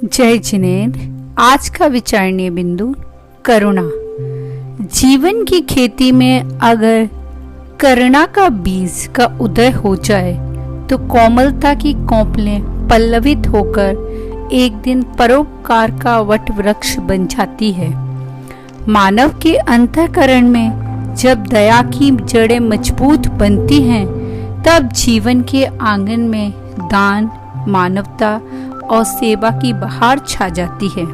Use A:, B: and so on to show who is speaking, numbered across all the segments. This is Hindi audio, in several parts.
A: जय जिनेन्द्र। आज का विचारणीय बिंदु करुणा। जीवन की खेती में अगर करुणा का बीज का उदय हो जाए तो कोमलता की कोंपलें पल्लवित होकर एक दिन परोपकार का वट वृक्ष बन जाती है। मानव के अंतःकरण में जब दया की जड़ें मजबूत बनती हैं, तब जीवन के आंगन में दान, मानवता और सेवा की बहार छा जाती है।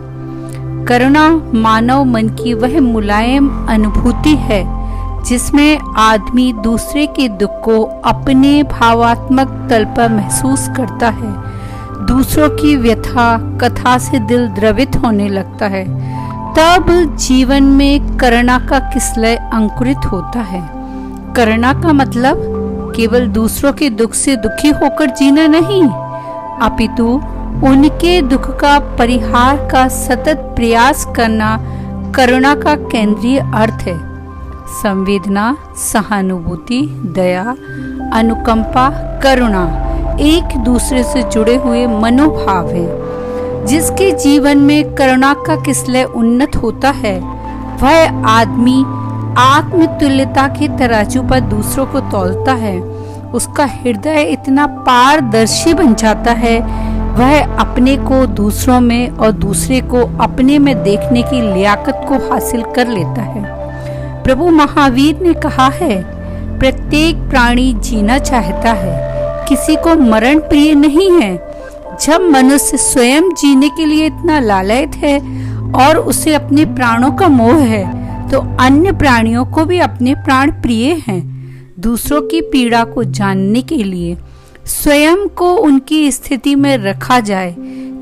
A: करुणा मानव मन की वह मुलायम अनुभूति है जिसमें आदमी दूसरे के दुख को अपने भावात्मक तल पर महसूस करता है। दूसरों की व्यथा कथा से दिल द्रवित होने लगता है। तब जीवन में करुणा का किसलय अंकुरित होता है। करुणा का मतलब केवल दूसरों के दुख से दुखी होकर जीना नहीं, अपितु उनके दुख का परिहार का सतत प्रयास करना करुणा का केंद्रीय अर्थ है। संवेदना, सहानुभूति, दया, अनुकंपा, करुणा एक दूसरे से जुड़े हुए मनोभाव हैं। जिसके जीवन में करुणा का किसलय उन्नत होता है, वह आदमी आत्मतुल्यता के तराजू पर दूसरों को तौलता है। उसका हृदय इतना पारदर्शी बन जाता है, वह अपने को दूसरों में और दूसरे को अपने में देखने की लियाकत को हासिल कर लेता है। प्रभु महावीर ने कहा है, प्रत्येक प्राणी जीना चाहता है, किसी को मरण प्रिय नहीं है। जब मनुष्य स्वयं जीने के लिए इतना लालयित है और उसे अपने प्राणों का मोह है, तो अन्य प्राणियों को भी अपने प्राण प्रिय हैं। दूसरों की पीड़ा को जानने के लिए स्वयं को उनकी स्थिति में रखा जाए।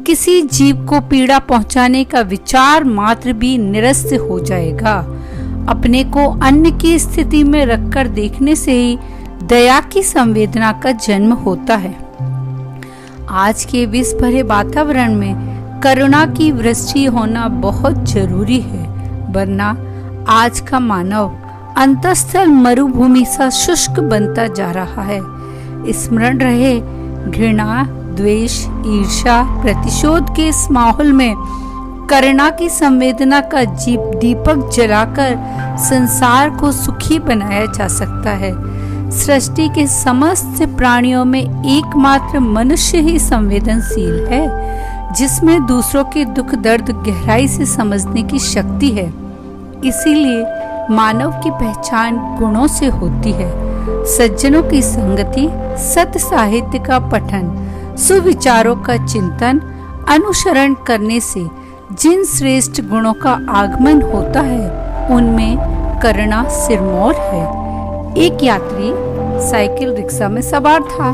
A: किसी जीव को पीड़ा पहुंचाने का विचार मात्र भी निरस्त हो जाएगा। अपने को अन्य की स्थिति में रखकर देखने से ही दया की संवेदना का जन्म होता है। आज के विष भरे वातावरण में करुणा की वृष्टि होना बहुत जरूरी है, वरना आज का मानव अंतःस्थल मरुभूमि सा शुष्क बनता जा रहा है। स्मरण रहे, घृणा, द्वेष, ईर्ष्या, प्रतिशोध के इस माहौल में करुणा की संवेदना का दीपक जलाकर संसार को सुखी बनाया जा सकता है। सृष्टि के समस्त प्राणियों में एकमात्र मनुष्य ही संवेदनशील है, जिसमें दूसरों के दुख दर्द गहराई से समझने की शक्ति है। इसीलिए मानव की पहचान गुणों से होती है। सज्जनों की संगति, सत्य साहित्य का पठन, सुविचारों का चिंतन, अनुसरण करने से जिन श्रेष्ठ गुणों का आगमन होता है, उनमें करुणा सिरमौर है। एक यात्री साइकिल रिक्शा में सवार था।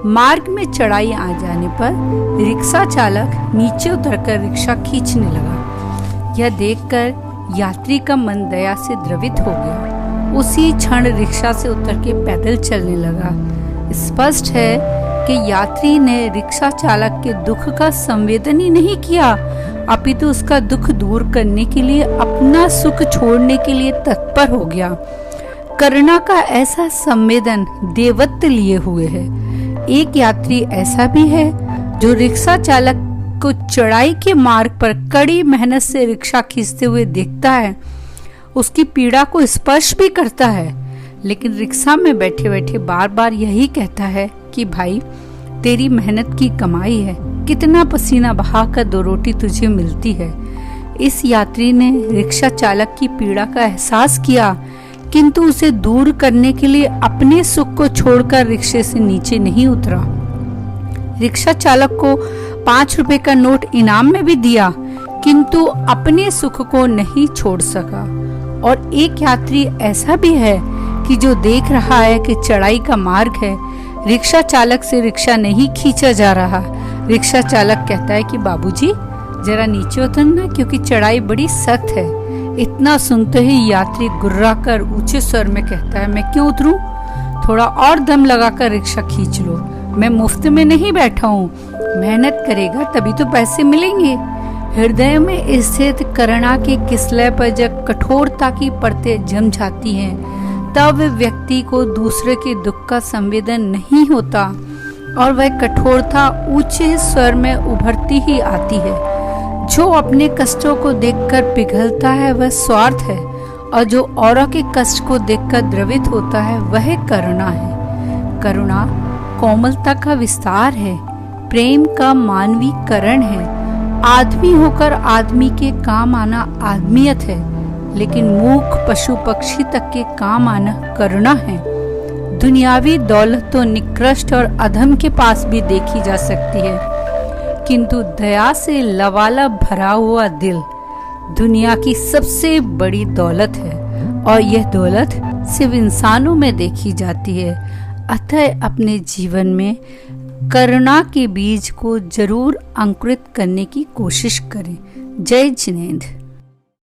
A: मार्ग में चढ़ाई आ जाने पर रिक्शा चालक नीचे उतरकर रिक्शा खींचने लगा। यह देखकर यात्री का मन दया से द्रवित हो गया। उसी क्षण रिक्शा से उतर के पैदल चलने लगा। स्पष्ट है कि यात्री ने रिक्शा चालक के दुख का संवेदन ही नहीं किया, अपितु उसका दुख दूर करने के लिए अपना सुख छोड़ने के लिए तत्पर हो गया। करुणा का ऐसा संवेदन देवत्व लिए हुए है। एक यात्री ऐसा भी है जो रिक्शा चालक को चढ़ाई के मार्ग पर कड़ी मेहनत से रिक्शा खींचते हुए देखता है, उसकी पीड़ा को स्पर्श भी करता है, लेकिन रिक्शा में बैठे बैठे बार बार यही कहता है कि भाई, तेरी मेहनत की कमाई है, कितना पसीना बहाकर 2 रोटी तुझे मिलती है। इस यात्री ने रिक्शा चालक की पीड़ा का एहसास किया, किंतु उसे दूर करने के लिए अपने सुख को छोड़कर रिक्शे से नीचे नहीं उतरा। रिक्शा चालक को 5 रुपए का नोट इनाम में भी दिया, किंतु अपने सुख को नहीं छोड़ सका। और एक यात्री ऐसा भी है कि जो देख रहा है कि चढ़ाई का मार्ग है, रिक्शा चालक से रिक्शा नहीं खींचा जा रहा। रिक्शा चालक कहता है कि बाबूजी, जरा नीचे उतरना, क्योंकि चढ़ाई बड़ी सख्त है। इतना सुनते ही यात्री गुर्राकर ऊंचे स्वर में कहता है, मैं क्यों उतरूं? थोड़ा और दम लगाकर रिक्शा खींच लो, मैं मुफ्त में नहीं बैठा हूँ। मेहनत करेगा तभी तो पैसे मिलेंगे। हृदय में स्थित करुणा के किसलय पर जब कठोरता की परतें जम जाती हैं, तब व्यक्ति को दूसरे के दुख का संवेदन नहीं होता, और वह कठोरता ऊंचे स्वर में उभरती ही आती है। जो अपने कष्टों को देखकर पिघलता है वह स्वार्थ है, और जो औरों के कष्ट को देखकर द्रवित होता है वह करुणा है। करुणा कोमलता का विस्तार है, प्रेम का मानवीकरण है। आदमी होकर आदमी के काम आना आदमियत है, लेकिन मूक पशु पक्षी तक के काम आना करुणा है। दुनियावी दौलत तो निकृष्ट और अधम के पास भी देखी जा सकती है, किंतु दया से लबालब भरा हुआ दिल दुनिया की सबसे बड़ी दौलत है, और यह दौलत सिर्फ इंसानों में देखी जाती है। अतः अपने जीवन में करुणा के बीज को जरूर अंकुरित करने की कोशिश करें। जय जिनेंद्र।